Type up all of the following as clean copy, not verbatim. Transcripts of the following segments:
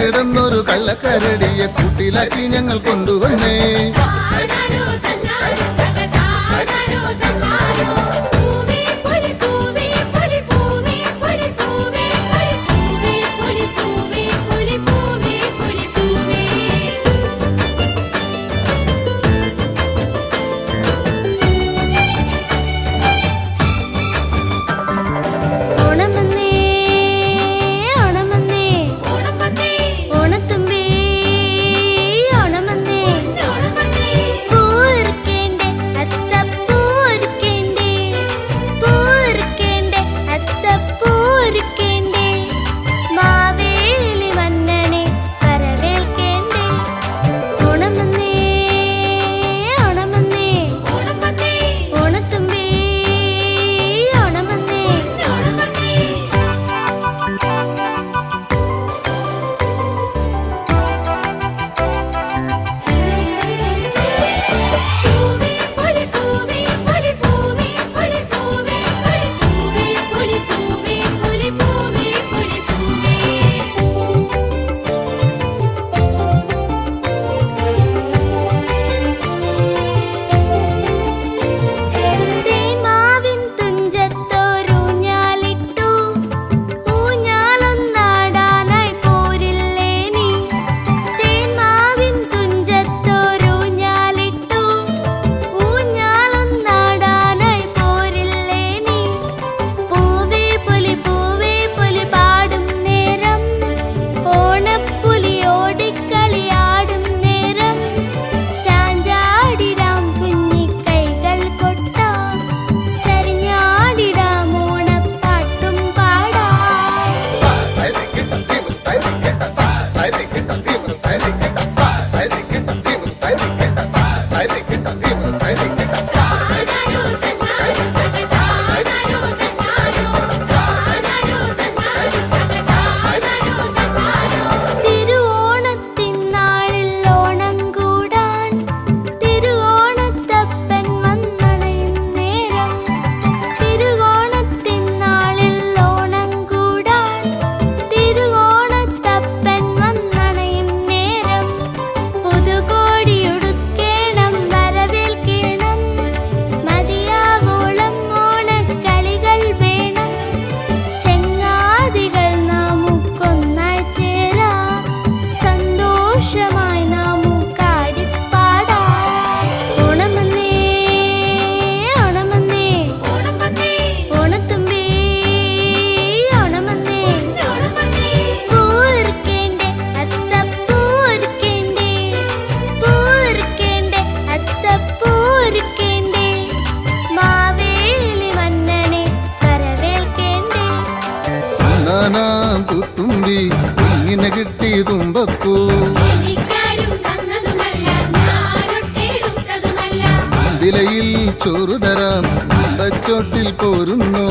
കിടന്നൊരു കള്ളക്കരടിയെ കൂട്ടിലാക്കി ഞങ്ങൾ കൊണ്ടുവന്നേ. തുമ്പി ഇങ്ങനെ കിട്ടി തുമ്പപ്പൂ വിലയിൽ ചോറു തരാം ചോട്ടിൽ പോരുന്നോ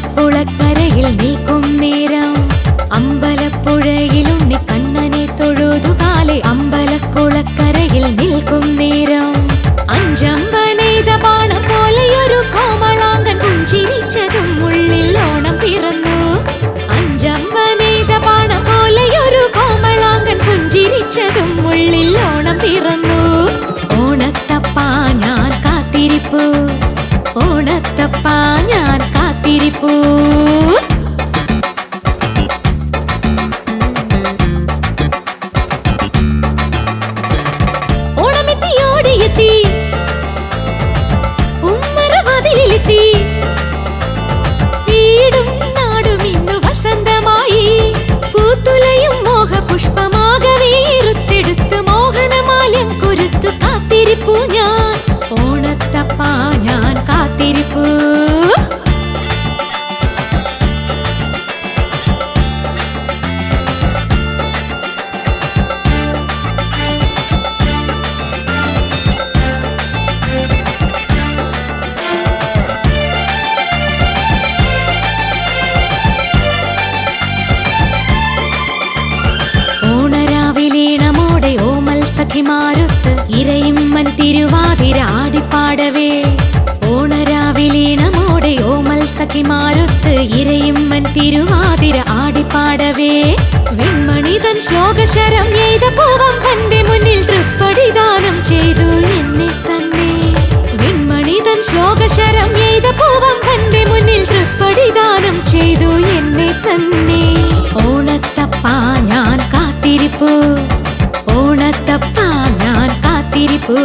അമ്പലക്കുളക്കരയിൽ നിൽക്കും നേരം അമ്പലപ്പുഴയിൽ ഉണ്ണിക്കണ്ണനെ തൊഴുതുകാലെ അമ്പലക്കുളക്കരയിൽ നിൽക്കും നേരം അഞ്ചമ്പനെയ്ത ബാണം പോലെയൊരു കോമളാങ്കൻ പുഞ്ചിരിച്ചതും ഉള്ളിൽ ഓണം പിറന്നു. അഞ്ചമ്പനെയ്ത ബാണം പോലെയൊരു കോമളാങ്കൻ പുഞ്ചിരിച്ചതും ഉള്ളിൽ ഓണം പിറന്നു. ഓണത്തപ്പാ ഞാൻ കാത്തിരിപ്പു, ഓണത്തപ്പാ ഞാൻ കാത്തിരിപ്പു. ഓണമെത്തിയോടിയെത്തി ഉമ്മറവാതിലെത്തി വീടും നാടും ഇന്നു വസന്തമായി പൂത്തുലയും മോഹപുഷ്പമാകവേ റുത്തെടുത്ത് മോഹനമാല്യം കൊരുത്തു കാത്തിരിപ്പു ഞാൻ. ഓണത്തപ്പാ ഞാൻ കാത്തിരിപ്പു. ഓണരാവിലീണമോടെ ഓമൽ സഖിമാരൊത്ത് ഇരയിമ്മൻ തിരുവാതിര ആടിപ്പാടവേ. ഓണരാവിലീണമോടെ ഓമൽ സഖിമാരൊത്ത് ഇരയിമ്മൻ തിരുവാതിര ആടിപ്പാടവേ. വെൺമണിതൻ ശോകശരം എയ്ത പൂവം തന്റെ മുന്നിൽ തൃപ്പടിദാനം ചെയ്തു എന്നെ തന്നെ. വെൺമണിതൻ ശോകശരം എയ്ത പൂവം തന്റെ മുന്നിൽ തൃപ്പടിദാനം ചെയ്തു എന്നെ തന്നെ. ഓണത്തപ്പാ ഞാൻ കാത്തിരിപ്പു, ഓണത്തപ്പാ ഞാൻ കാത്തിരിപ്പു.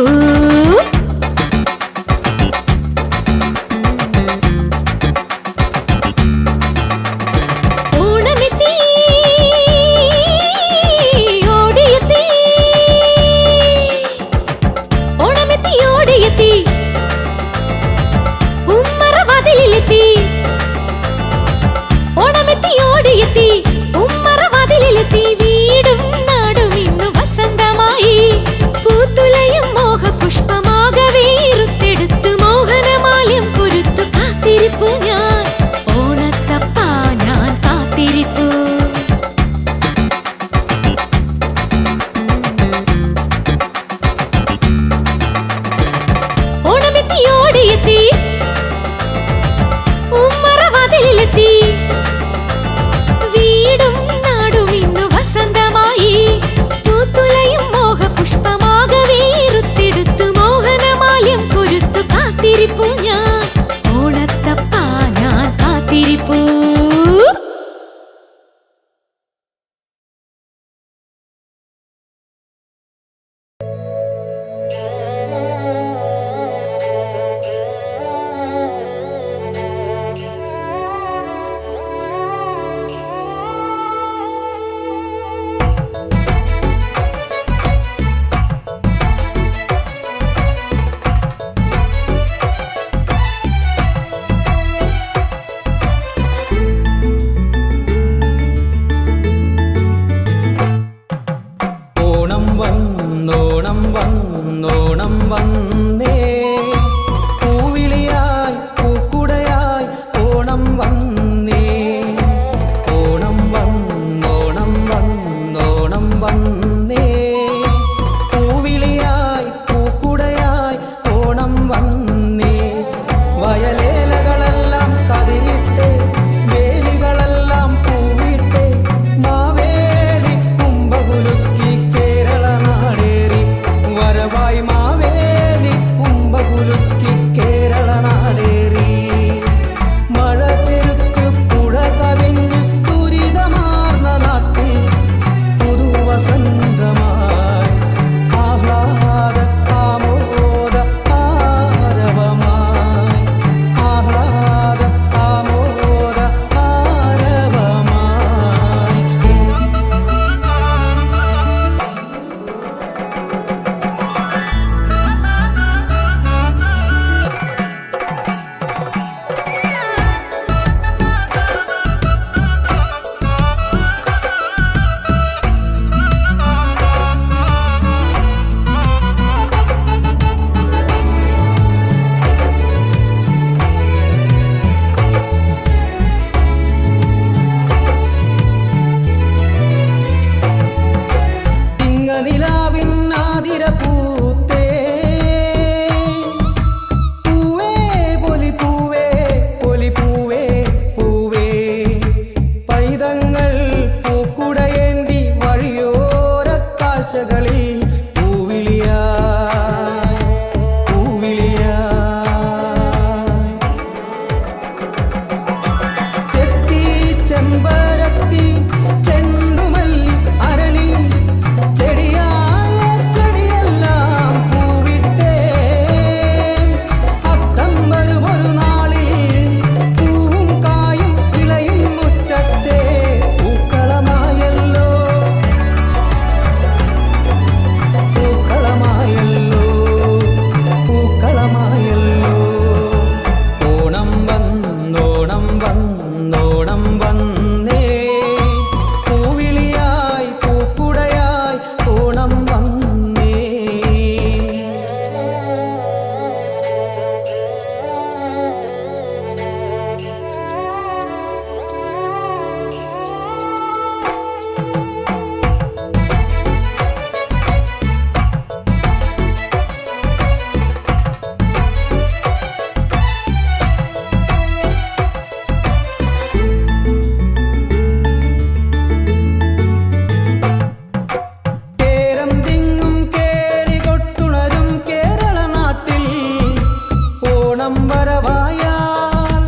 വരവായാൽ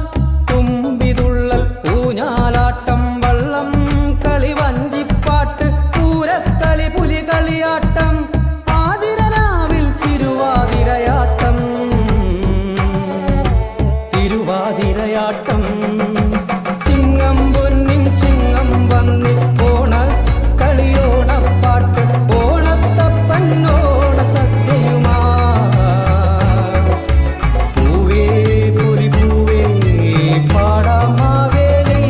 തുമ്പിതുള്ളൽ ഊഞ്ഞാലാട്ടം വള്ളം കളി വഞ്ചിപ്പാട്ട് പൂരക്കളി പുലികളിയാട്ടം ആതിരനാവിൽ തിരുവാതിരയാട്ടം തിരുവാതിരയാട്ടം ചിങ്ങം പൊന്നിൻ ചിങ്ങം വന്നി ഓണ കളിയോണപ്പാട്ട് ഓണത്തപ്പന്നോണ സദ്യയുമാ പൂവേ പൊലിപൂവേ പാടാമാവേലി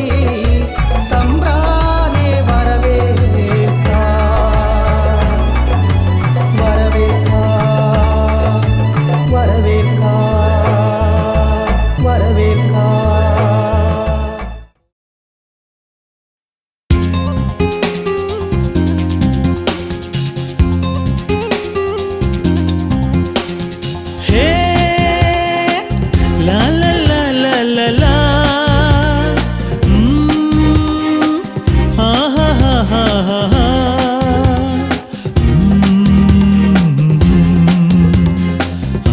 തമ്പ്രാനെ വരവേൽക്കാ വരവേൽക്കാ വരവേൽക്കാ വരവേൽക്കാ. ഹേ ലാ ലാ ലാ ലാ ലാ ലാ ആ ഹാ ഹാ ഹാ ഹാ ഹാ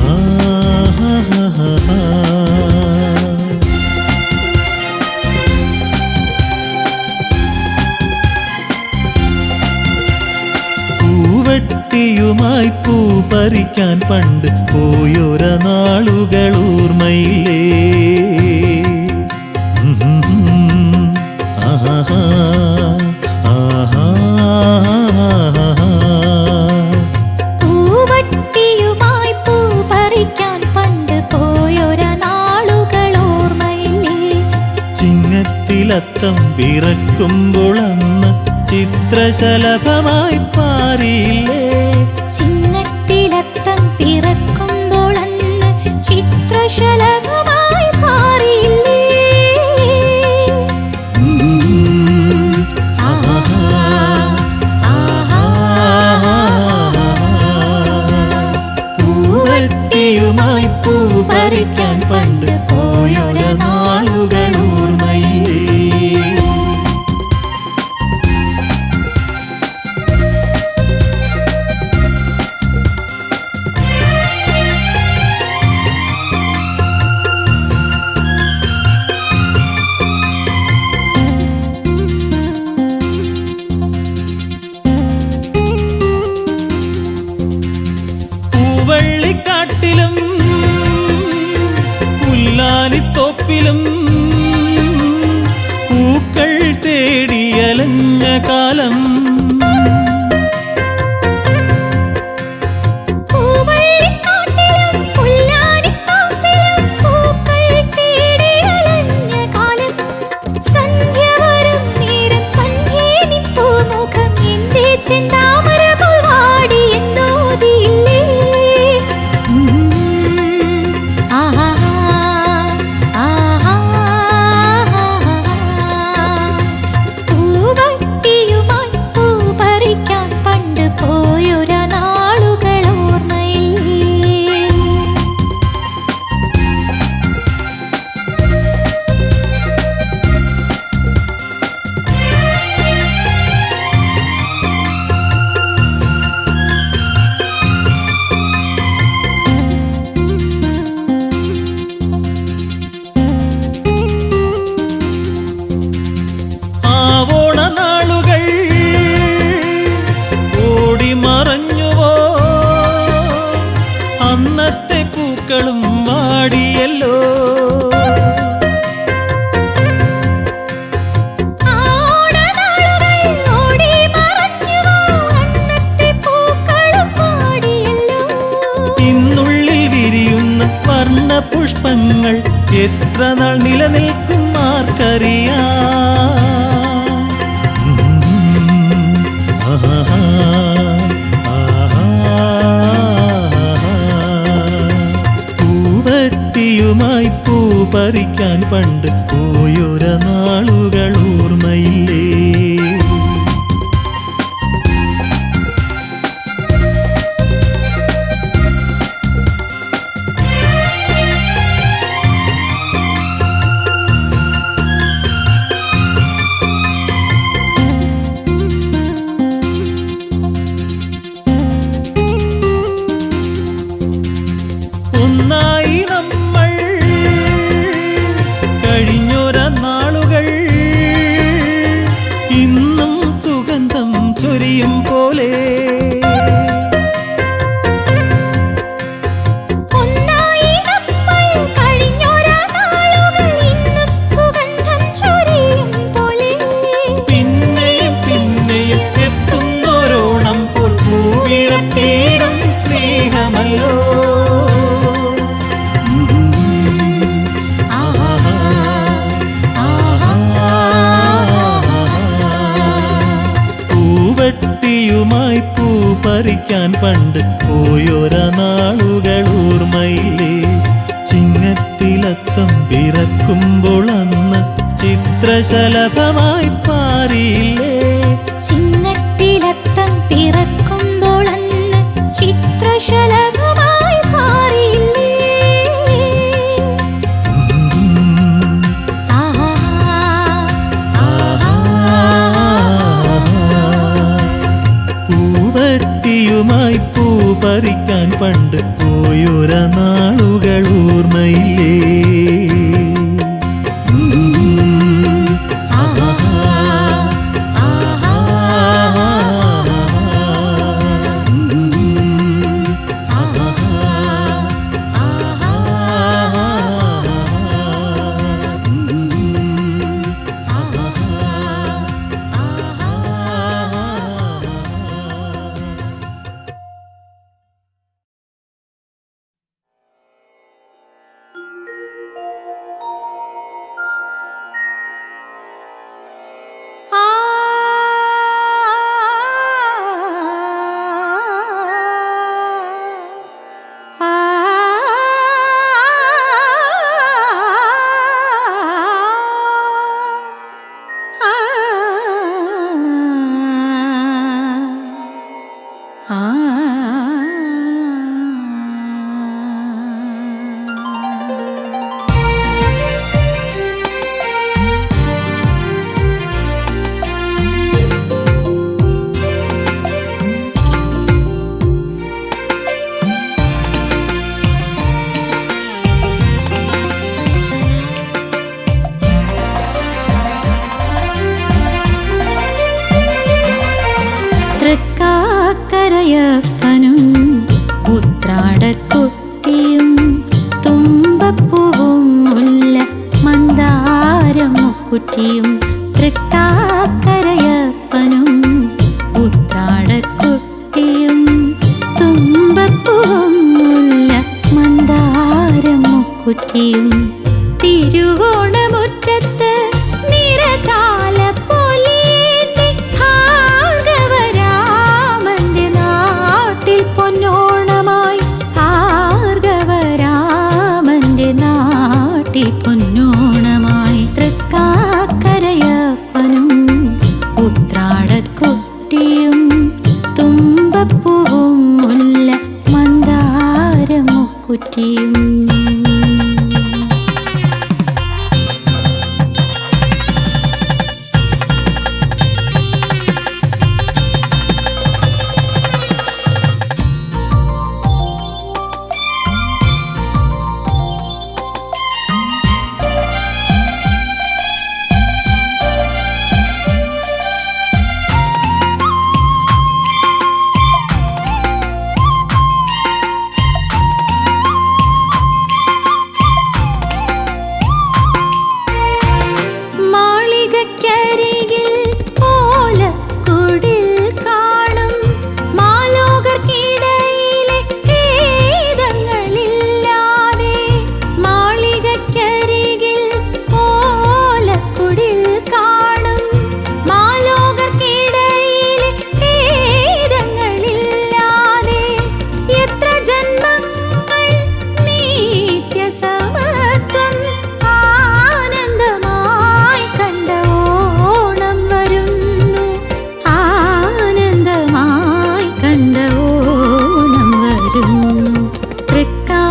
ആ ഹാ ഹാ ഹാ ഹാ. പൂവട്ടിയുമായി പൂ പറിക്കാൻ പണ്ട് പോയൊര നാളുകൾ ഓർമ്മയില്ലേ ആഹാ ആഹാ. പൂവട്ടിയുമായി പൂ പറിക്കാൻ പണ്ട് പോയൊര നാളുകൾ ഓർമ്മയില്ലേ? ചിങ്ങത്തിലത്തം പിറക്കുമ്പോൾ അന്ന് ചിത്രശലഭമായി പാറിയില്ലേ ചിങ്ങത്തിലത്തം പിറക്കുമ്പോൾ അന്ന് ചിത്രശലഭമായി മാറിയില്ലേ? ആഹാ, ആഹാ. പൂവട്ടിയുമായി പൂ പറിക്കാൻ പണ്ട് പോയൊര നാളുകൾ ഓർമ്മയില്ലേ പൂവള്ളിക്കാട്ടിലും പുല്ലാനിത്തോപ്പിലും പൂക്കൾ തേടിയലഞ്ഞ കാലം പൂവള്ളിക്കാട്ടിലും പുല്ലാനിത്തോപ്പിലും പൂക്കൾ തേടി അലഞ്ഞ കാലം. സന്ധ്യ വരും നേരം സന്ധ്യേ നിൻ പൂമുഖം എന്റെ ചെന്താമര പോൽ വാടി എന്നോതിയില്ലേ? ആഹാ, ആഹാ. പൂവട്ടിയുമായി പൂ പറിക്കാൻ പണ്ട് പോയൊര നാളുകൾ ഓർമ്മയില്ലേ? ആവോണ നാളുകൾ ഓടി മറഞ്ഞുവോ അന്നത്തെ പൂക്കളും വാടിയല്ലോ ഓണനാളുകൾ ഓടി മറഞ്ഞുവോ അന്നത്തെ പൂക്കളും വാടിയല്ലോ. ഇന്നുള്ളിൽ വിരിയുന്ന വർണ്ണ പുഷ്പങ്ങൾ എത്ര നാൾ നിലനിൽക്കും ആർക്കറിയാം ആഹാ, ആഹാ. പൂവട്ടിയുമായി പൂ പറിക്കാൻ പണ്ട് പോയൊര നാളുകൾ ഓർമ്മയില്ലേ ഒന്നായി നമ്മൾ പണ്ട് പോയൊരാ നാളുകൾ ഓർമ്മയില്ലേ? ചിങ്ങത്തിലത്തം പിറക്കുമ്പോൾ അന്ന് ചിത്രശലഭമായി പാറിയില്ലേ? ചിങ്ങത്തിലത്തം പിറക്കുമ്പോൾ അന്ന് ചിത്രശലഭമായി മാറിയില്ലേ? ആഹാ ആഹാ പൂവട്ടിയുമായി പൂ പറിക്കാൻ പണ്ട് പോയൊരാ നാളുകൾ ഓർമ്മയില്ലേ? തൃക്കാക്കരയപ്പനും ഉത്രാടക്കുട്ടിയും തുമ്പപ്പൂവും മുല്ല മന്ദാരം മുക്കുറ്റിയും. തൃക്കാക്കരയപ്പനും ഉത്രാടക്കുട്ടിയും തുമ്പപ്പൂവും മുല്ല മന്ദാരം മുക്കുറ്റിയും. തിരുവോണമുറ്റത്ത് നിറതാല പൊന്നോണമായി ഭാർഗവരാമന്റെ നാട്ടിൽ പൊന്നോണമായി. തൃക്കാക്കരയപ്പനും ഉത്രാടക്കുട്ടിയും തുമ്പപ്പൂവും മുല്ല മന്ദാരം മുക്കുറ്റിയും.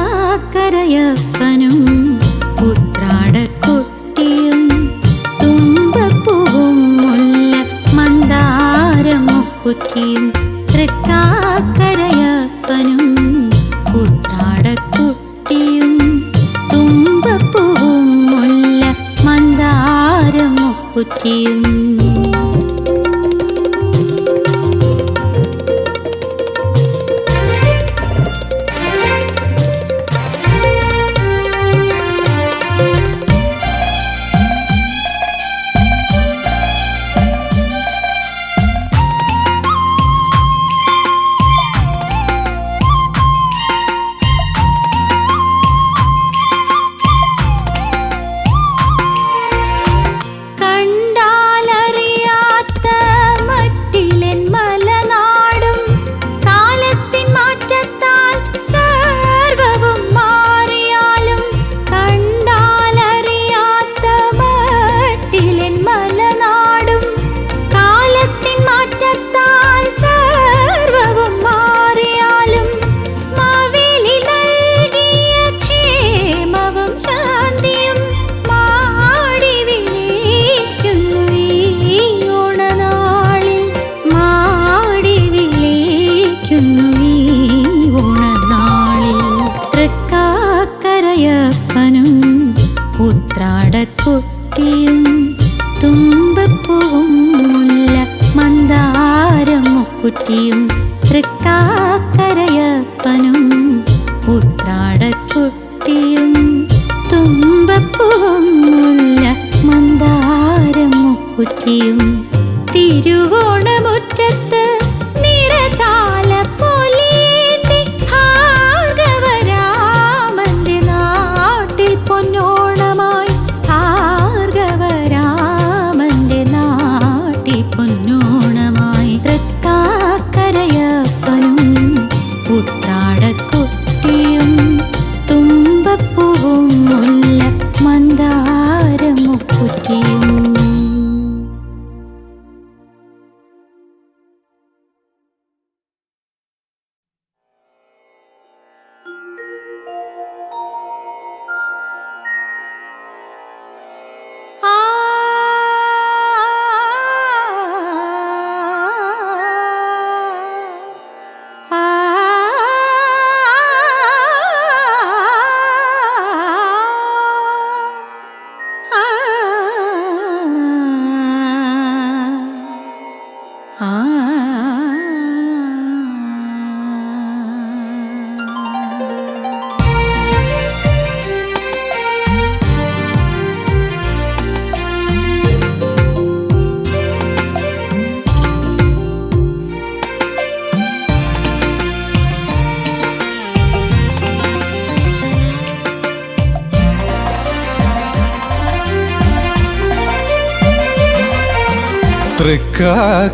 തൃക്കാക്കരയപ്പനും ഉത്രാടക്കുട്ടിയും തുമ്പപ്പൂവും മുല്ല മന്ദാരം മുക്കുറ്റിയും. തൃക്കാക്കരയപ്പനും ഉത്രാടക്കുട്ടിയും തുമ്പപ്പൂവും മുല്ല മന്ദാരം മുക്കുറ്റിയും. കണ്ടാലര ഉത്രാടക്കുട്ടിയും തുമ്പപ്പൂവും മുല്ല മന്ദാരം മുക്കുറ്റിയും തൃക്കാക്കരയപ്പനും ഉത്രാടക്കുട്ടിയും തുമ്പപ്പൂവും മുല്ല മന്ദാരം മുക്കുറ്റിയും തിരുവോണമുറ്റത്ത് നിറതാല പൊലിയേന്തി ഭാർഗവരാമന്റെ നാട്ടിൽ പൊന്നോണമായി ഭാർഗവരാമന്റെ നാട്ടിൽ പൊന്നോണമായി തൃക്കാക്കരയപ്പനും ഉത്രാടക്കുട്ടിയും തുമ്പപ്പൂവും മുല്ല മന്ദാരം മുക്കുറ്റിയും.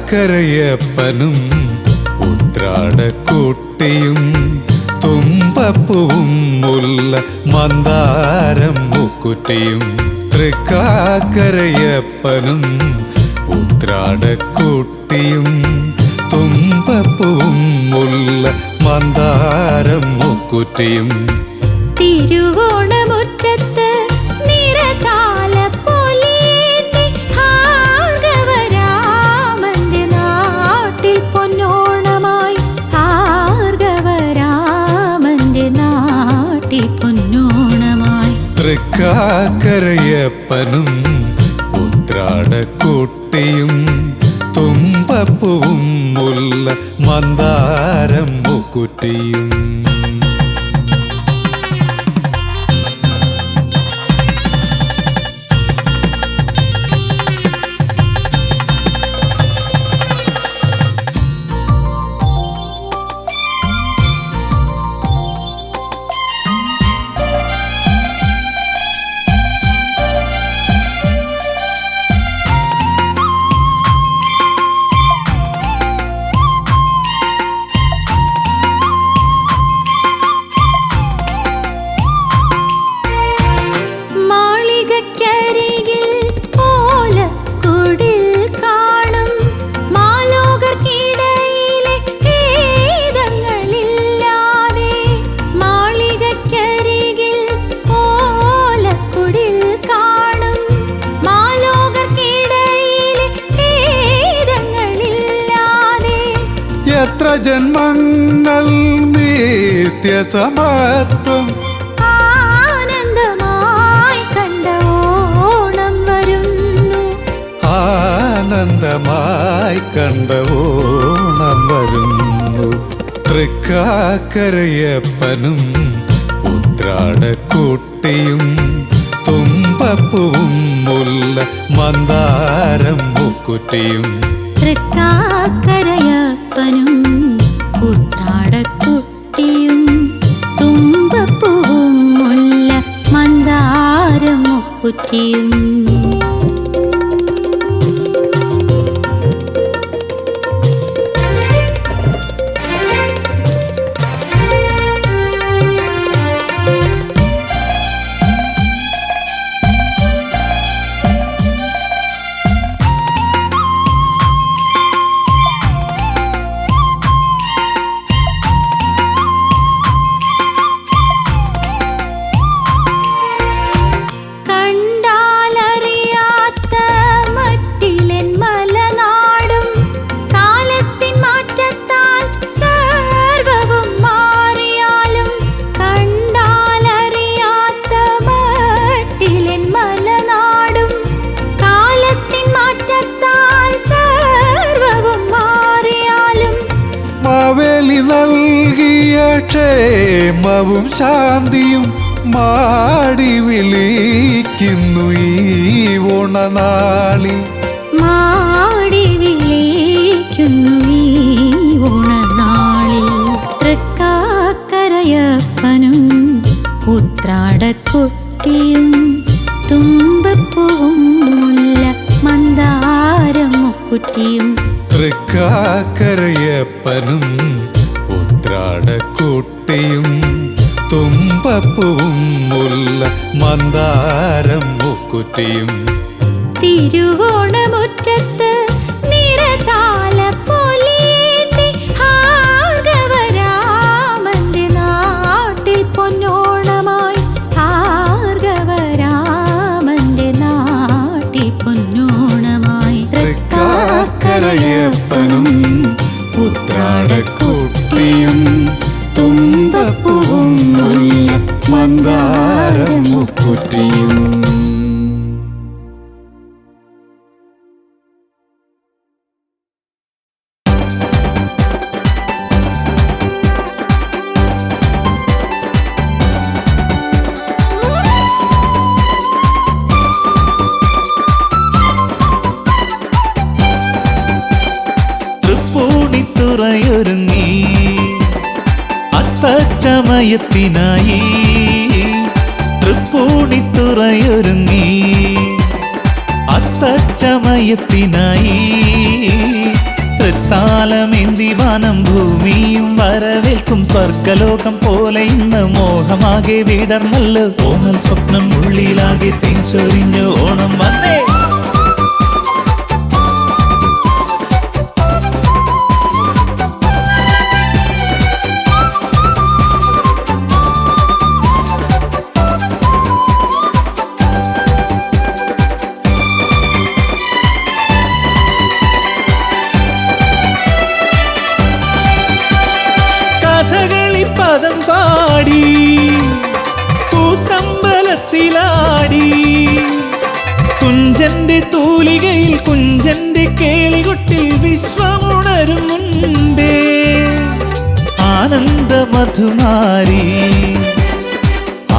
തൃക്കാക്കരയപ്പനും ഉത്രാടക്കുട്ടിയും തുമ്പപ്പൂവും മുല്ല മന്ദാരം മുക്കുറ്റിയും. തൃക്കാക്കരയപ്പനും ഉത്രാടക്കുട്ടിയും തുമ്പപ്പൂവും മുല്ല മന്ദാരം മുക്കുറ്റിയും. തിരുവോണമുറ്റത്ത് നിറതാല പൊലിയേന്തി ഭാർഗവരാമന്റെ നാട്ടിൽ പൊന്നോണമായി ഭാർഗവരാമന്റെ നാട്ടിൽ പൊന്നോണമായി തൃക്കാക്കരയപ്പനും ഉത്രാടക്കുട്ടിയും തുമ്പപ്പൂവും മുല്ല മന്ദാരം മുക്കുറ്റിയും. എത്ര ജന്മങ്ങൾ നിത്യസമത്വം ആനന്ദമായി കണ്ട ഓണം വരുന്നു ആനന്ദമായി കണ്ട ഓണം വരുന്നു. തൃക്കാക്കരയപ്പനും ഉത്രാടക്കുട്ടിയും തുമ്പപ്പൂവും മുല്ല മന്ദാരം മുക്കുറ്റിയും. തൃക്കാക്കരയപ്പനും ഉത്രാടക്കുട്ടിയും തുമ്പപ്പൂവും മുല്ല മന്ദാരം മുക്കുറ്റിയും. കണ്ടാലറിയാൻ ക്ഷേമവും ശാന്തിയും മാടി വിളിക്കുന്നു ഈ ഓണനാളിൽ. മാടി വിളിക്കുന്നു ഈ ഓണനാളിൽ. തൃക്കാക്കരയപ്പനും ഉത്രാടക്കുട്ടിയും തുമ്പപ്പൂവും മുല്ല മന്ദാരം മുക്കുറ്റിയും. തൃക്കാക്കരയപ്പനും ഉത്രാടക്കുട്ടിയും തുമ്പപ്പൂവും മുല്ല മന്ദാരം മുക്കുറ്റിയും. തിരുവോണമുറ്റത്ത് നിറതാലപ്പൊലിയേന്തി ഭാർഗവരാമന്റെ നാട്ടിൽ പൊന്നോണമായി. ഭാർഗവരാമന്റെ നാട്ടിൽ പൊന്നോണമായി. തൃക്കാക്കരയപ്പനും ഉത്രാടക്കുട്ടിയും തുമ്പപ്പൂവും മുല്ല മന്ദാരം മുക്കുറ്റിയും. തൃപ്പൂണിത്തുറയൊരുങ്ങി അത്തച്ചമയത്തിനായി. തൃപ്പൂണിത്തുറയൊരുങ്ങി അത്തച്ചമയത്തിനായി. തൃത്താലമേന്തി വാനം ഭൂമിയും വരവേൽക്കും സ്വർഗലോകം പോലെ ഇന്ന് മോഹമാകെ വിടർന്നല്ലോ. ഓണൽ സ്വപ്നം ഉള്ളിലാകെ തെഞ്ചൊരിഞ്ഞു ഓണം വന്നേ. പദം പാടി കൂത്തമ്പലത്തിലാടി. കുഞ്ചന്റെ തൂലികയിൽ കുഞ്ചന്റെ കേളികൊട്ടിൽ വിശ്വമുണരും മുൻപേ ആനന്ദ മധുമാരി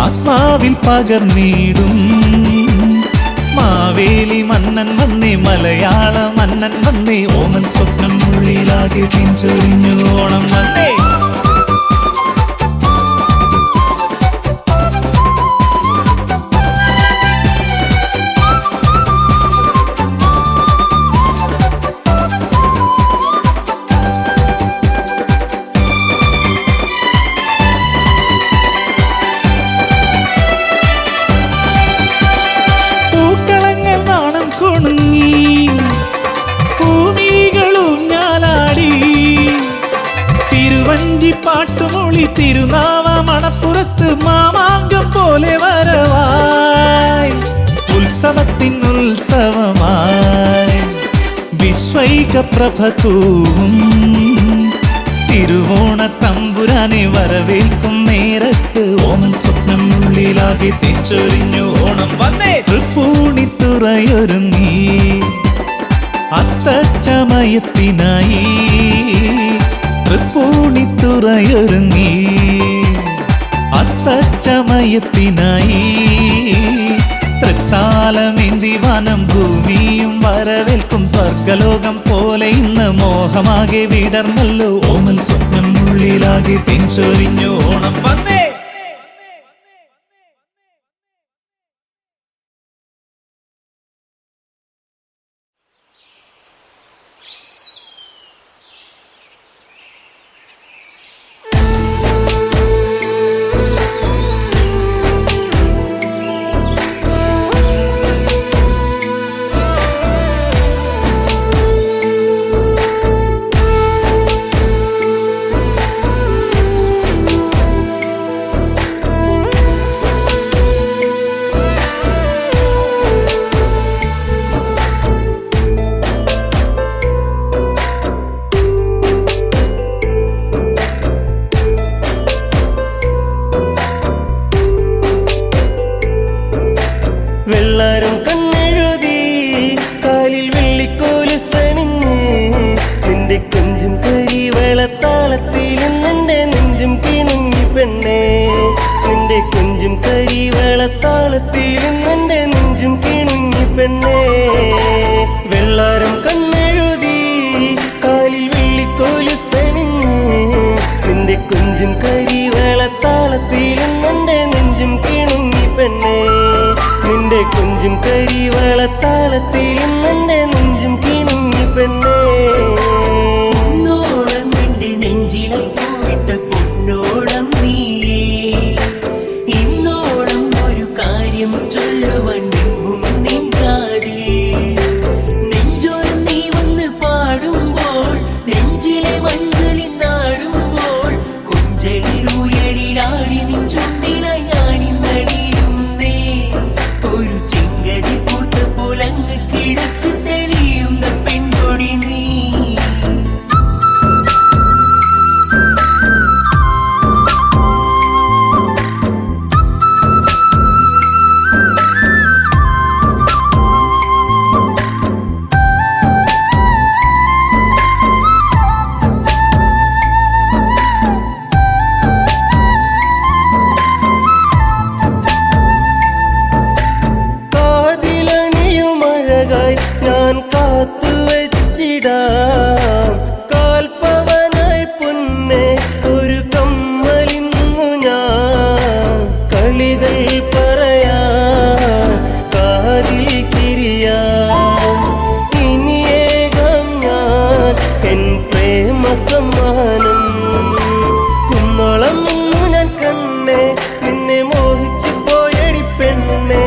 ആത്മാവിൽ പകർന്നിടും. മാവേലി മന്നൻ വന്നേ, മലയാള മന്നൻ വന്നേ. ഓമൻ സ്വപ്നം ഉള്ളിലാകെ തിരിച്ചൊരിഞ്ഞു ഓണം വന്നേ. പാട്ടുമൊളി തിരുനാവ മണപ്പുറത്ത് മാമാങ്കം പോലെ വരവായി. ഉത്സവത്തിൻ ഉത്സവമായി വിശ്വൈക പ്രഭതൂവും തിരുവോണ തമ്പുരാനെ വരവേൽക്കും നേരത്ത് ഓമൻ സ്വപ്നം ഉള്ളിലാകെ തെച്ചൊരിഞ്ഞു ഓണം വന്നേ. തൃപ്പൂണിത്തുറയൊരുങ്ങി അത്തച്ചമയത്തിനായി. തൃപ്പൂണിത്തുറയൊരുങ്ങി അത്തച്ചമയത്തിനായി. തൃത്താലമേന്തി വനം ഭൂമിയും വരവേൽക്കും സ്വർഗലോകം പോലെ ഇന്ന് മോഹമാകെ വിടർന്നല്ലോ. ഓമൽ സ്വപ്നം ഉള്ളിലാകെ തെഞ്ചൊരിഞ്ഞു ഓണം വന്നേ. വെള്ളാരം കണ്ണെഴുതി കാലിൽ വെള്ളിക്കോലുസണിഞ്ഞ് നിന്റെ കൊഞ്ചും കരി വെള്ളത്താളത്തിൽ എന്നെ നെഞ്ചും നിന്റെ കൊഞ്ചും കരിവളത്താളത്തിലും നിന്റെ നെഞ്ചും കിണുങ്ങി പെണ്ണേ വെള്ളാരം കണ്ണെഴുതി കാലിൽ വെള്ളിക്കോലുസണിഞ്ഞ് നിന്റെ കൊഞ്ചും കരിവളത്താളത്തിലും നിന്റെ നെഞ്ചും കിണുങ്ങി പെണ്ണേ നിന്റെ കൊഞ്ചും കരിവളത്താളത്തിലും നിന്റെ നെഞ്ചും കിണുങ്ങി പെണ്ണേ പൊന്നോളം നിന്റെ നെഞ്ചിലെ പോയിട്ട പൊന്നോളം നീയേ ഇന്നോളം ഒരു കാര്യം ചൊല്ലുവാൻ നിന്നും നിൻകാതിൽ നെഞ്ചോരം നീ വന്ന് പാടുമ്പോൾ നെഞ്ചിലെ മഞ്ചലിൽ നാടുമ്പോൾ കൊഞ്ചലിലുയരിലാടി നിൻ ചുണ്ടിലായി ഞാനിന്നടിയുന്നേ ഒരു ചിങ്കരി പൂത്ത പോലങ്ങ് കിഴക്ക് തെളിയുന്ന പെൺകൊടി നീ കാതിലണിയുമഴകായി ഞാൻ കാത്തുവച്ചിടാം കാൽപ്പവനായി പൊന്നെ ഒരു കമ്മലിന്നു ഞാൻ കളികൾ പറയാൻ കാതിൽ കിരിയാം ഇനിയേകം ഞാൻ എൻ പ്രേമ സമ്മാനം കുന്നോളം ഇന്നു ഞാൻ കണ്ണേ നിന്നെ മോഹിച്ചു പോയടി പെണ്ണേ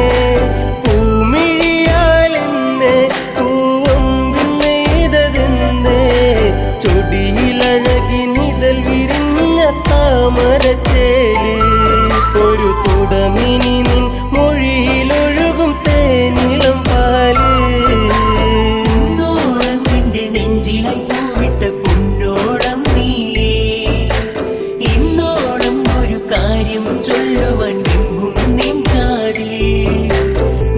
പൂമിഴിയാലെന്നെ പൂവമ്പിന്നെയ്തതെന്നേ ചൊടിയിലഴകി നിതൽ വിരിഞ്ഞ താമരച്ചേല് ഒരു തുടമിനി നിൻ മൊഴിയിലൊഴുകും തേനിളം പാല് പൊന്നോളം നിന്റെ നെഞ്ചിലെ പോയിട്ട പൊന്നോളം നീയേ ഇന്നോളം ഒരു കാര്യം ചൊല്ലുവാൻ നിന്നും നിൻകാതിൽ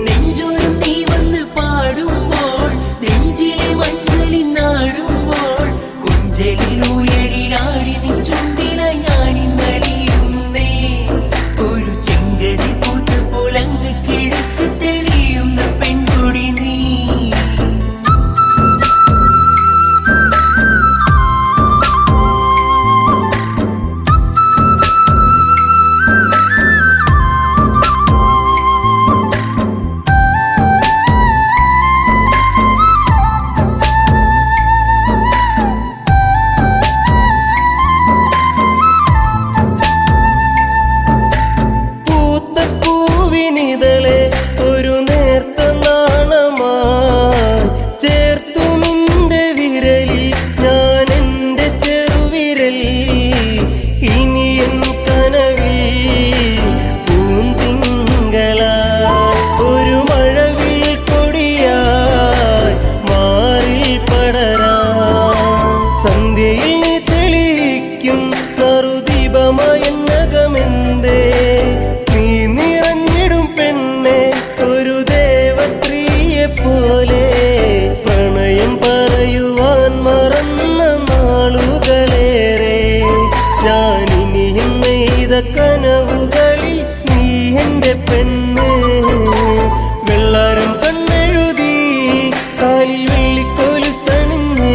നെഞ്ചോരം നീ വന്ന് പാടുമ്പോൾ നെഞ്ചിലെ മഞ്ചലിൽ നാടുമ്പോൾ കൊഞ്ചലിലുയരിലാടി നിൻ ചുണ്ടിലായി ഞാനിന്നടിയുന്നേ ഒരു ചെങ്കരി പൂത്ത പോലങ്ങ് കിഴക്ക് തെളിയുന്ന പെൺകൊടി നീ പൂത്ത പൂവിനിതളെ ഒരു നേർത്ത നാണമായി ചേർത്തു നിന്റെ വിരലിൽ ഞാൻ എൻ്റെ ചെറുവിരൽ ഇനി എൻ കനവിൽ പൂന്തിങ്കളായി ഒരു മഴവിൽ കൊടിയായി മാറിൽ പടരാം സന്ധ്യയിൽ നീ തെളിയിക്കും നറുദീപമായെന്നകമെന്തേ നീ നിറഞ്ഞിടും പെണ്ണെ ഒരു ദേവസ്ത്രീയെ പോലെ പ്രണയം പറയുവാൻ മറന്ന നാളുകളേറെ ഞാനിനിയും നെയ്ത കനവുകളിൽ നീ എൻ്റെ പെണ്ണ് വെള്ളാരം കണ്ണെഴുതി കാലിൽ വെള്ളിക്കോലുസണിഞ്ഞ്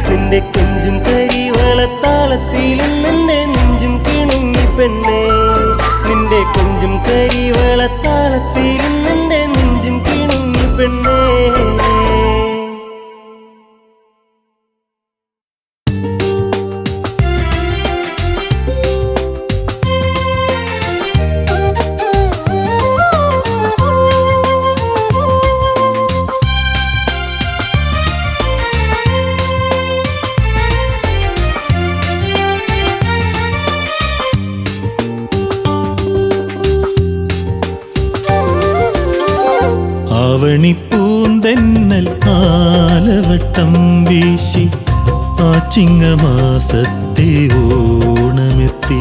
നിന്റെ കൊഞ്ചും കരിവളത്താളത്തിലും നിന്റെ നെഞ്ചും കിണുങ്ങി പെണ്ണേ നിന്റെ കൊഞ്ചും കരിവളത്താളത്തിലും നിന്റെ നെഞ്ചും കിണുങ്ങി പെണ്ണേ ആവണിപ്പൂന്തെന്നൽ ആലവട്ടം വീശി ആ ചിങ്ങമാസത്തെ ഓണമെത്തി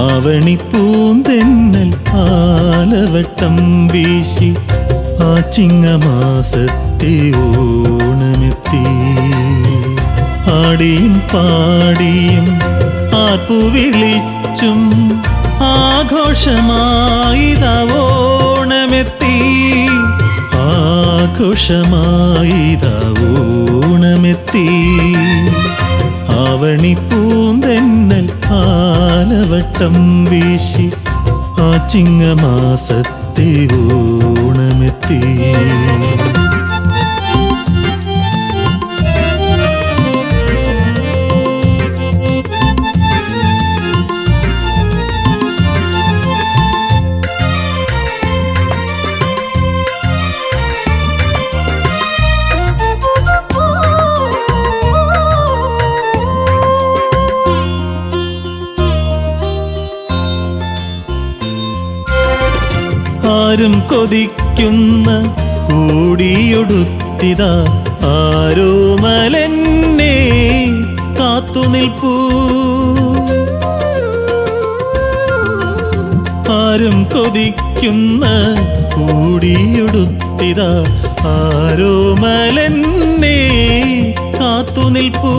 ആവണിപ്പൂന്തെന്നൽ ആലവട്ടം വീശി ആ ചിങ്ങമാസത്തെ ഓണമെത്തി ആടിയും പാടിയും ആർപ്പു വിളിച്ചും ആഘോഷമായിതാ ഓണമെത്തി, ആഘോഷമായിതാ ഓണമെത്തി. ആവണി പൂന്തെന്നൽ ആലവട്ടം വീശി ആ ചിങ്ങമാസത്തെ ഓണമെത്തി. ആരും കൊതിക്കുന്ന കൂടിയൊടുത്തിതാ ആരോമലെന്നെ കാത്തുനിൽപ്പൂ. ആരും കൊതിക്കുന്ന കൂടിയൊടുത്തിതാ ആരോമലെന്നെ കാത്തുനിൽപ്പൂ.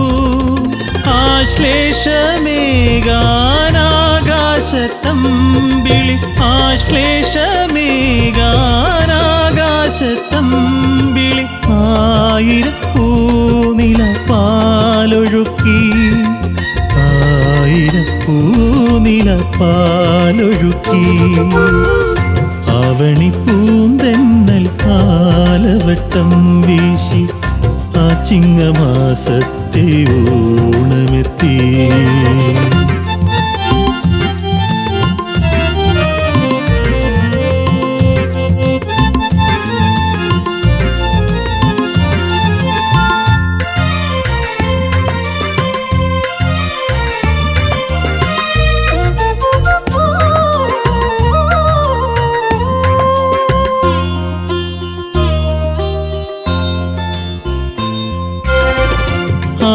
ആശ്ലേഷമേകാനാകാശത്തമ്പിളി, ആശ്ലേഷമേകാനാകാശത്തമ്പിളി. ആയിരം പൂനില പാലൊഴുക്കി, ആയിരം പൂനില പാലൊഴുക്കി. ആവണി പൂന്തെന്നൽ കാലവട്ടം വീശി ആ ചിങ്ങമാസത്തെ ഓണമെത്തി.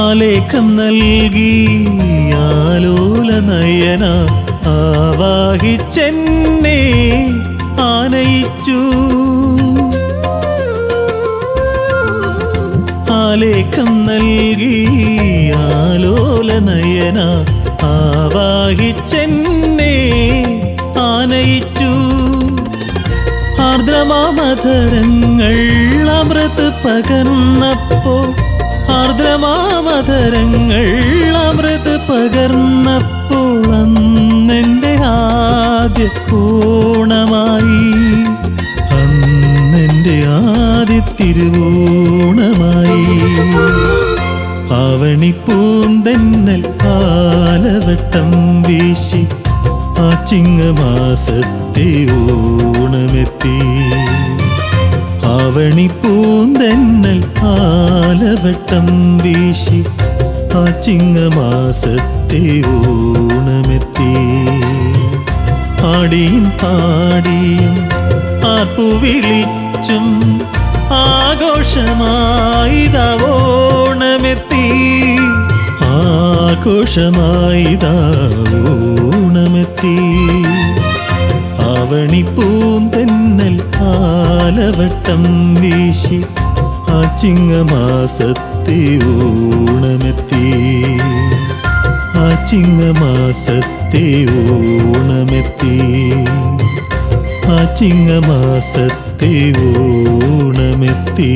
ആലേഖം നൽകി ആലോല നയന ആവാഹിച്ചെന്നെ ആനയിച്ചു. ആലേഖം നൽകി ആലോല നയന ആവാഹിച്ചെന്നെ ആനയിച്ചു. ആർദ്രമാമധരങ്ങൾ അമൃത് പകർന്നപ്പോൾ, ആർദ്രമാമധരങ്ങൾ അമൃത് പകർന്നപ്പോൾ അന്നെൻ്റെ ആദ്യ ഓണമായി, അന്നെൻ്റെ ആദ്യ തിരുവോണമായി. ആവണി പൂന്തെന്നൽ ആലവട്ടം വീശി ആ ചിങ്ങമാസത്തെ ഓണമെത്തി. ആവണി പൂന്തെന്നൽ ആലവട്ടം വീശി ആ ചിങ്ങമാസത്തെ ഓണമെത്തി. ആടിയും പാടിയും ആർപ്പു വിളിച്ചും ആഘോഷമായിതാ ഓണമെത്തി, ആഘോഷമായിതാ ഓണമെത്തി. ആവണി പൂന്തെന്നൽ ആലവട്ടം വീശി ആ ചിങ്ങമാസത്തെ ഓണമെത്തി, ആ ചിങ്ങമാസത്തെ ഓണമെത്തി, ആ ചിങ്ങമാസത്തെ ഓണമെത്തി.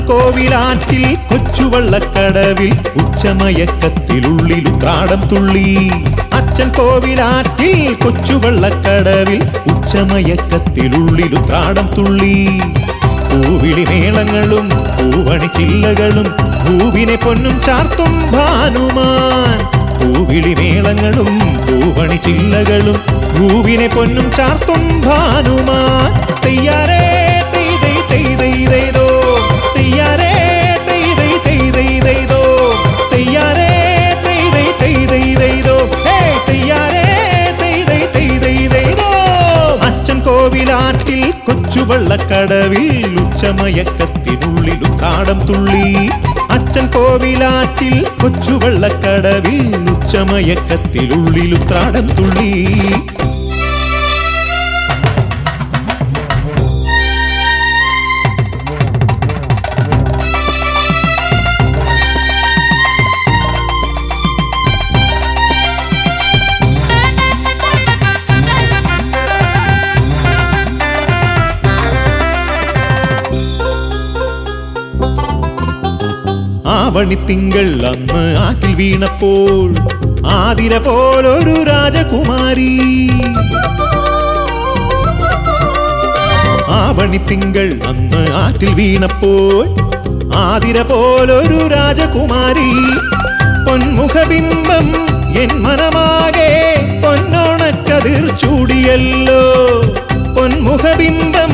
കോവിലാറ്റിൽ കൊച്ചുവള്ളക്കടവിൽ ഉച്ചമയക്കത്തിലുള്ളിലുത്രാടം തുള്ളി. അച്ഛൻ കോവിലാറ്റിൽ കൊച്ചുവള്ളക്കടവിൽ ഉച്ചമയക്കത്തിലുള്ളിലുത്രാടം തുള്ളി. പൂവിളി മേളങ്ങളും പൂവണി ചില്ലകളും പൂവിനെ പൊന്നും ചാർത്തും ഭാനുമാൻ. പൂവിളി മേളങ്ങളും പൂവണി ചില്ലകളും പൂവിനെ പൊന്നും ചാർത്തും ഭാനുമാൻ. തെയ്യാരേ തെയ്തൈ തെയ്തൈതോ, തെയ്യാരേ തെയ്തൈ തെയ്തൈതോ, തെയ്യാരേ കൊച്ചുവള്ളക്കടവിൽ ഉച്ചമയക്കത്തിനുള്ളിൽ ഉത്രാടം തുള്ളി. അച്ഛൻ കോവിലാറ്റിൽ കൊച്ചുവള്ളക്കടവിൽ ഉച്ചമയക്കത്തിനുള്ളിൽ ഉത്രാടം തുള്ളി. ആവണിത്തിങ്കൾ അന്ന് ആറ്റിൽ വീണപ്പോൾ ആതിര പോലൊരു രാജകുമാരി. ആവണിത്തിങ്കൾ അന്ന് ആറ്റിൽ വീണപ്പോൾ ആതിര പോലൊരു രാജകുമാരി. പൊന്മുഖബിംബം എൻ മനമാകെ പൊന്നോണക്കതിർ ചൂടിയല്ലോ. പൊന്മുഖബിംബം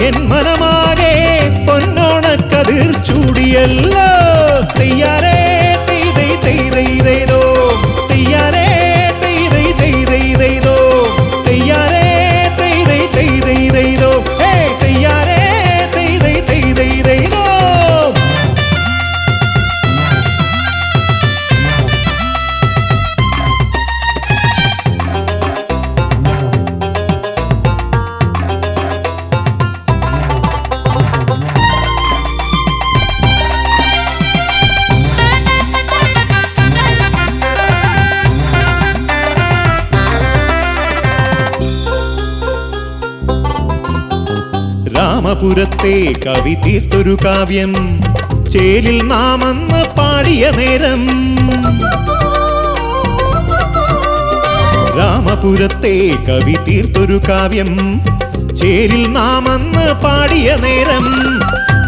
എൻ മനമാകെ പൊന്നോണക്കതിർ ചൂടിയല്ലോ. തെയ്യാരേ തെയ്തൈ തെയ്തൈതോ, തെയ്യാരേ തെയ്തൈ തെയ്തൈതോ, തെയ്യാരേ തെയ്തൈ തെയ്തൈതോ, ഹേ തെയ്യാരേ തെയ്തൈ തെയ്തൈതോ. രാമപുരത്തെ കവി തീർത്തൊരു കാവ്യം ചേലിൽ നാം അന്ന് പാടിയ നേരം. രാമപുരത്തെ കവി തീർത്തൊരു കാവ്യം ചേലിൽ നാം അന്ന് പാടിയ നേരം.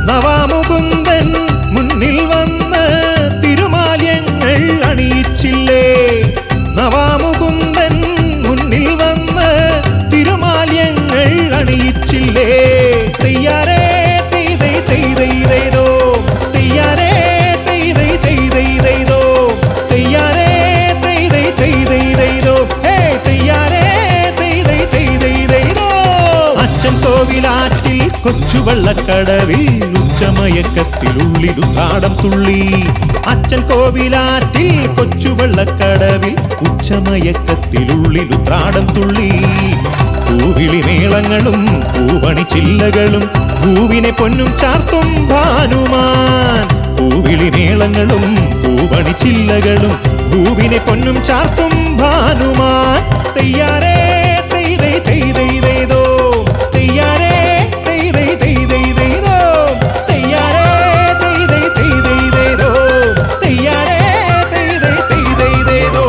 നവാമുകുന്ദൻ മുന്നിൽ വന്ന് തിരുമാല്യങ്ങൾ അണിയിച്ചില്ലേ. നവാമുകുന്ദൻ മുന്നിൽ വന്ന് തിരുമാല്യങ്ങൾ അണിയിച്ചില്ലേ. തെയ്യാരേ തെയ്തൈ തെയ്തൈതോ, തെയ്യാരേ തെയ്തൈ തെയ്തൈതോ, തെയ്യാരേ തെയ്തൈ തെയ്തൈതോ, ഹേ തെയ്യാരേ തെയ്തൈ തെയ്തൈതോ. അച്ഛൻ കോവിലാറ്റിൽ കൊച്ചുവള്ളക്കടവിൽ ഉച്ചമയക്കത്തിനുള്ളിൽ ഉത്രാടം തുള്ളി. അച്ഛൻ കോവിലാറ്റിൽ കൊച്ചുവള്ളക്കടവിൽ ഉച്ചമയക്കത്തിനുള്ളിൽ ഉത്രാടം തുള്ളി. പൂവിളി മേളങ്ങളും പൂവണിച്ചില്ലകളും പൂവിനെ പൊന്നും ചാർത്തും ഭാനുമാൻ. പൂവിളി മേളങ്ങളും പൂവണിച്ചില്ലകളും പൂവിനെ പൊന്നും ചാർത്തും ഭാനുമാൻ. തെയ്യാരേ തെയ്തൈ തെയ്തൈതോ, തെയ്യാരേ തെയ്തൈ തെയ്തൈതോ, തെയ്യാരേ തെയ്തൈ തെയ്തൈതോ, തെയ്യാരേ തെയ്തൈ തെയ്തൈതോ.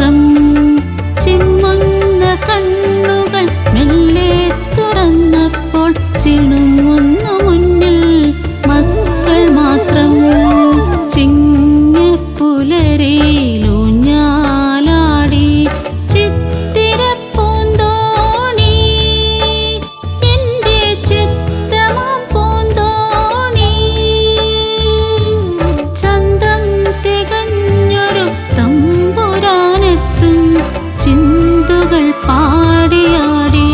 മാത്രം ചിമ്മുന്ന കണ്ണുകൾ മെല്ലെ തുറന്നപ്പോൾ ചിണുങ്ങുന്നു മുന്നിൽ മക്കൾ മാത്രം ചിങ്ങപ്പുലരിയിലൂഞ്ഞാലാടി ചിത്തിരപ്പൂന്തോണി എൻ്റെ ചിത്തമാം പൂന്തോണി ചന്തം തികഞ്ഞൊരു തമ്പുരാനെത്തും ചിന്തുകൾ പാടിയാടി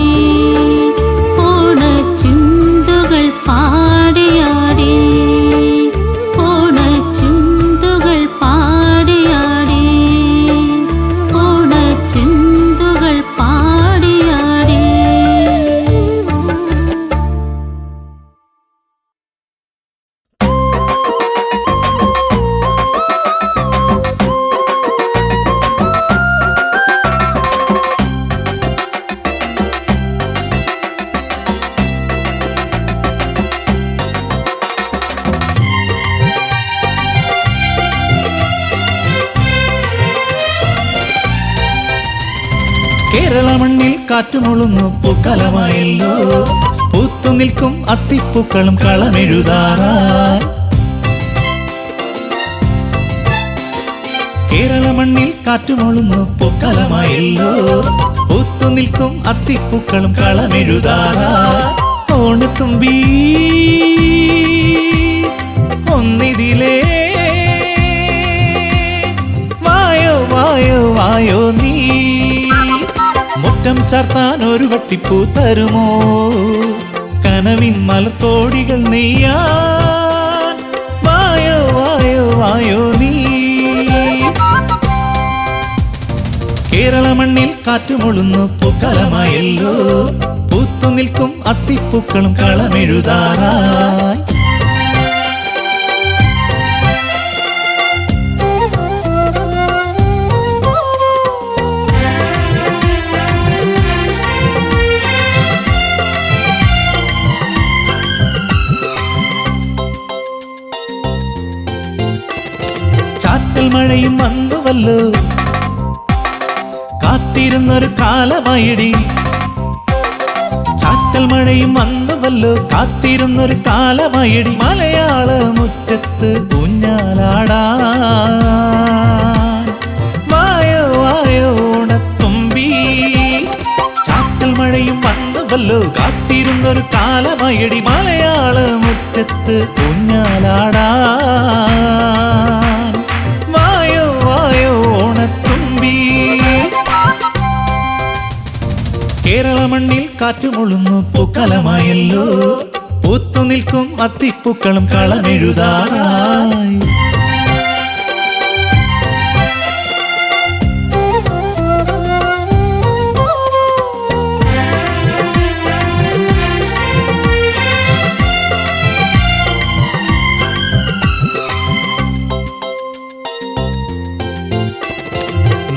ഓണച്ചിന്തുകൾ പാടിയാടി ഓണച്ചിന്തുകൾ പാടിയാടി ഓണച്ചിന്തുകൾ പാടിയാടി. കേരള മണ്ണിൽ കാറ്റുമുളുന്നു പൂക്കാലമായല്ലോ പൂത്തു നിൽക്കും അത്തിപ്പൂക്കളും കളമെഴുതാറായി. കേരള മണ്ണിൽ കാറ്റുമുളുന്നു പൂക്കാലമായല്ലോ പൂത്തു നിൽക്കും അത്തിപ്പൂക്കളും കളമെഴുതാറായി. ഓണത്തുമ്പി ഒന്നിതിലേ വായോ വായോ വായോ നീ മുറ്റം ചാർത്താൻ ഒരു വട്ടിപ്പൂ തരുമോ കനവിൻ മലത്തോടികൾ നെയ്യാൻ വായോ വായോ വായോ നീ. കേരള മണ്ണിൽ കാറ്റുമുളുന്നു പൂക്കാലമായല്ലോ പൂത്തു നിൽക്കും അത്തിപ്പൂക്കളും കളമെഴുതാറായി. ചാറ്റൽ മഴയും വന്നുവല്ലോ കാത്തിരുന്നൊരു കാലമായിടി. ചാറ്റൽ മഴയും വന്നുവല്ലോ കാത്തിരുന്നൊരു കാലമായിടി. മലയാള മുറ്റത്ത് ഊഞ്ഞാലാടാൻ വായോ വായോ ഓണത്തുമ്പി. ചാറ്റൽ മഴയും വന്നുവല്ലോ കാത്തിരുന്നൊരു കാലമായിടി. മലയാള മുറ്റത്ത് ഊഞ്ഞാലാടാൻ വായോ വായോ ഓണത്തുമ്പി. കേരള മണ്ണിൽ കാറ്റുമുളുന്നു പൂക്കാലമായല്ലോ പൂത്തു നിൽക്കും അത്തിപ്പൂക്കളും കളമെഴുതാറായി.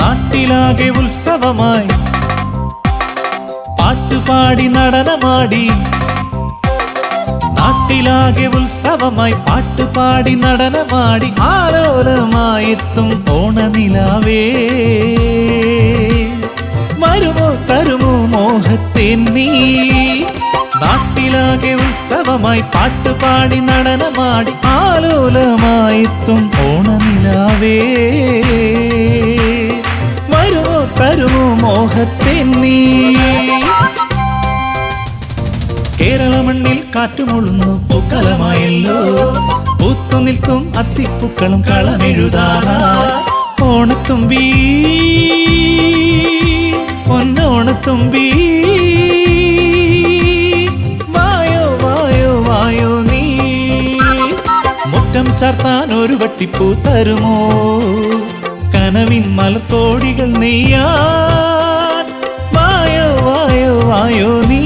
നാട്ടിലാകെ ഉത്സവമായി പാട്ടുപാടി നടനമാടി. നാട്ടിലാകെ ഉത്സവമായി പാട്ടുപാടി നടനമാടി. ആലോലമായെത്തും ഓണനിലാവേ വരുമോ തരുമോ മോഹത്തേൻ നീ. നാട്ടിലാകെ ഉത്സവമായി പാട്ടുപാടി നടനമാടി. ആലോലമായെത്തും ഓണനിലാവേ വരുമോ തരുമോ മോഹത്തേൻ നീ. കേരള മണ്ണിൽ കാറ്റുമുളുന്നു പൂക്കാലമായല്ലോ പൂത്തു നിൽക്കും അത്തിപ്പൂക്കളും കളമെഴുതാറായി. ഓണത്തുമ്പി പൊന്നോണത്തുമ്പി വായോ വായോ വായോ നീ മുറ്റം ചാർത്താൻ ഒരു വട്ടിപ്പൂ തരുമോ കനവിൻ മലത്തോടികൾ നെയ്യാൻ വായോ വായോ വായോ നീ.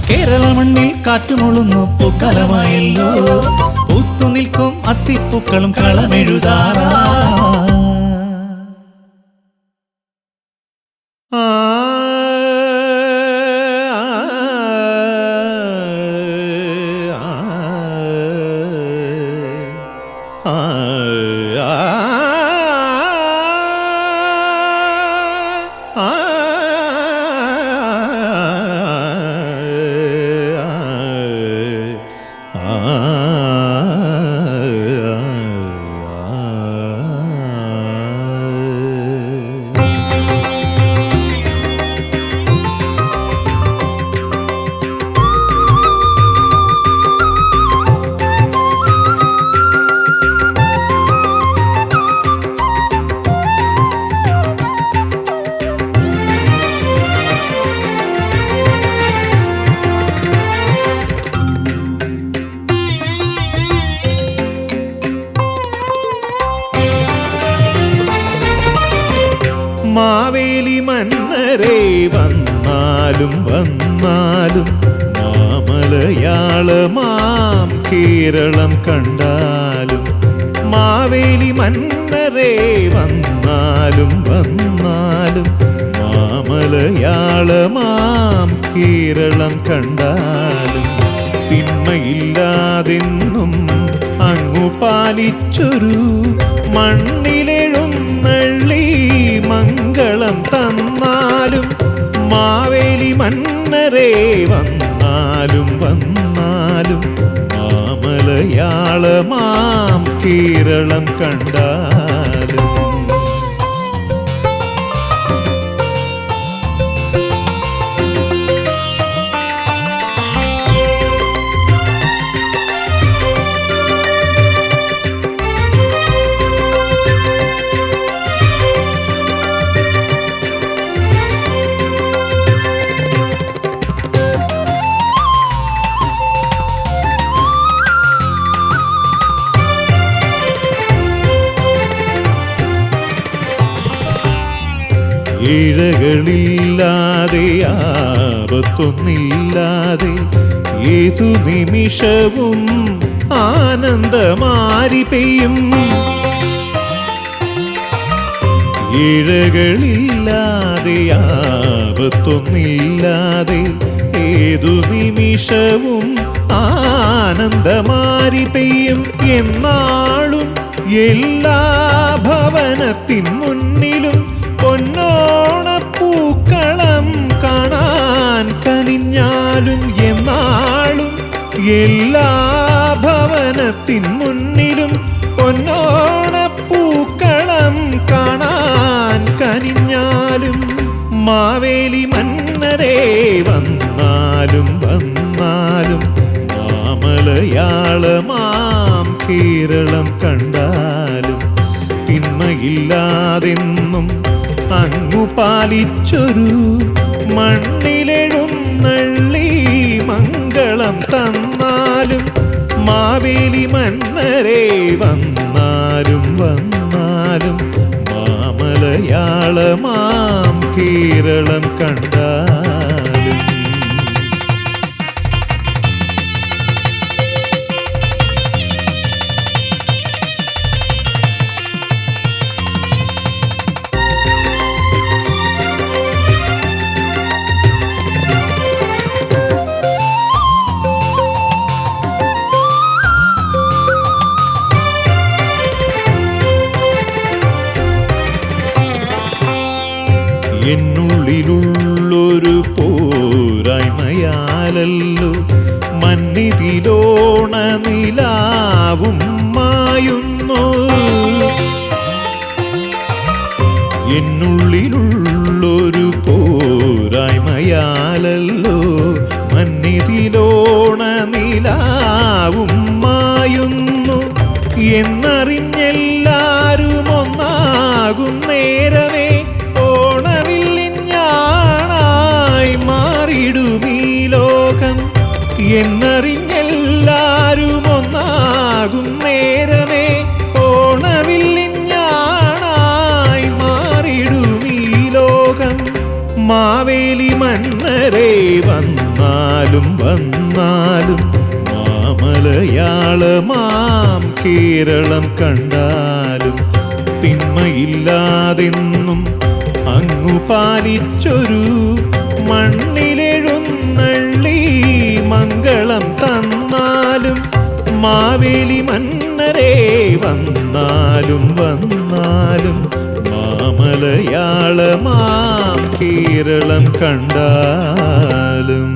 കേരള മണ്ണിൽ കാറ്റുമുളുന്നു പൂക്കാലമായല്ലോ പൂത്തു നിൽക്കും അത്തിപ്പൂക്കളും കളമെഴുതാറായി. ആ വന്നാലും വന്നാലും മാമലയാളമാം കേരളം കണ്ടാലും മാവേലി മന്നരേ വന്നാലും വന്നാലും മാമലയാളമാം കേരളം കണ്ടാലും തിന്മയില്ലാതെന്നും അങ്ങു പാലിച്ചൊരു മണ്ണിലെഴുന്നള്ളി മംഗളം തന്നാലും മാവേലി മന്നരേ വന്നാലും വന്നാലും മാമലയാളമാം കേരളം കണ്ടാലും ഇഴകളില്ലാതെ ആപത്തൊന്നില്ലാതെ ഏതു നിമിഷവും ആനന്ദമാരി പെയ്യും ഇഴകളില്ലാതെ ആപത്തൊന്നില്ലാതെ ഏതു നിമിഷവും ആനന്ദമാരി പെയ്യും എന്നാളും എല്ലാ ഭവനത്തിൻ മുന്നിലും പൊന്നോണപ്പൂക്കളം കാണാൻ കനിഞ്ഞാലും എന്നാളും എല്ലാ ഭവനത്തിൻ മുന്നിലും പൊന്നോണപ്പൂക്കളം കാണാൻ കനിഞ്ഞാലും മാവേലി മന്നരേ വന്നാലും വന്നാലും മാമലയാളമാം കേരളം കണ്ടാലും തിന്മയില്ലാതെന്നും അങ്ങു പാലിച്ചൊരു മണ്ണിലെഴുന്നള്ളി മംഗളം തന്നാലും മാവേലി മന്നരേ വന്നാലും വന്നാലും മാമലയാളമാം കേരളം കണ്ടാലും എന്നുള്ളിലുള്ളൊരു പോരായ്മയാലല്ലോ മന്നിതിലോണ നിലാവും മായുന്നു എന്നുള്ളിലുള്ളൊരു പോരായ്മയാലല്ലോ മന്നിതിലോണ നിലാവും മായുന്നു എന്നറിഞ്ഞെല്ലാരും ഒന്നാകും നേരമേ എന്നറിഞ്ഞെല്ലാരും ഒന്നാകും നേരമേ ഓണവില്ലിഞ്ഞാണായി മാറിടും ഈ ലോകം മാവേലി മന്നരേ വന്നാലും വന്നാലും മാമലയാളമാം കേരളം കണ്ടാലും തിന്മയില്ലാതെന്നും അങ്ങു പാലിച്ചൊരു മണ്ണിലെഴുന്നള്ളി മംഗളം തന്നാലും മാവേലി മന്നരേ വന്നാലും വന്നാലും മാമലയാളമാം കേരളം കണ്ടാലും